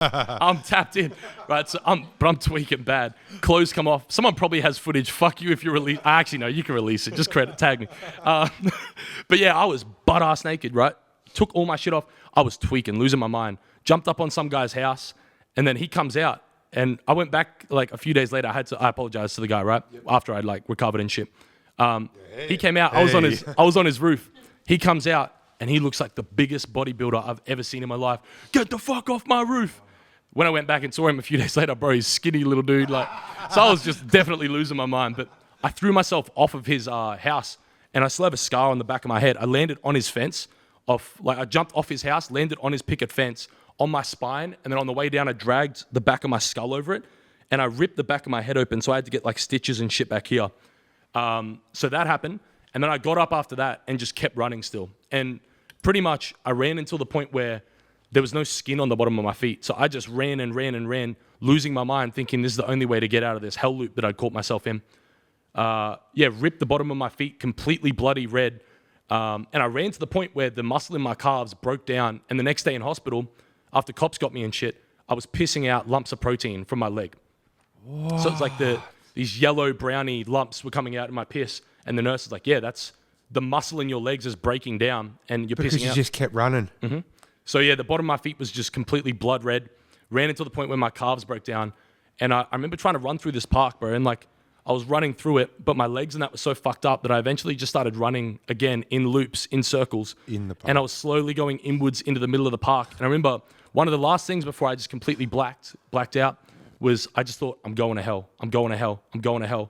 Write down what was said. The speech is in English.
I'm tapped in, right? So I'm tweaking bad. Clothes come off. Someone probably has footage. Fuck you if you release. Actually, no, you can release it. Just tag me. But yeah, I was butt ass naked, right? Took all my shit off. I was tweaking, losing my mind. Jumped up on some guy's house, and then he comes out. And I went back like a few days later. I apologized to the guy, right? Yep. After I'd like recovered and shit. He came out. I was on his roof. He comes out, and he looks like the biggest bodybuilder I've ever seen in my life. Get the fuck off my roof. When I went back and saw him a few days later, bro, he's skinny little dude. Like, so I was just definitely losing my mind. But I threw myself off of his house, and I still have a scar on the back of my head. I landed on his fence. I jumped off his house, landed on his picket fence, on my spine, and then on the way down, I dragged the back of my skull over it, and I ripped the back of my head open, so I had to get like stitches and shit back here. So that happened, and then I got up after that and just kept running still. And pretty much, I ran until the point where there was no skin on the bottom of my feet. So I just ran and ran and ran, losing my mind, thinking this is the only way to get out of this hell loop that I'd caught myself in. Ripped the bottom of my feet completely bloody red. And I ran to the point where the muscle in my calves broke down. And the next day in hospital, after cops got me and shit, I was pissing out lumps of protein from my leg. Whoa. So it's like these yellow brownie lumps were coming out in my piss. And the nurse was like, yeah, that's the muscle in your legs is breaking down and you're pissing out. Because you just kept running. Mm-hmm. So yeah, the bottom of my feet was just completely blood red. Ran until the point where my calves broke down. And I remember trying to run through this park, bro. And like, I was running through it, but my legs and that were so fucked up that I eventually just started running again in loops, in circles. In the park. And I was slowly going inwards into the middle of the park. And I remember one of the last things before I just completely blacked out was I just thought, I'm going to hell. I'm going to hell. I'm going to hell.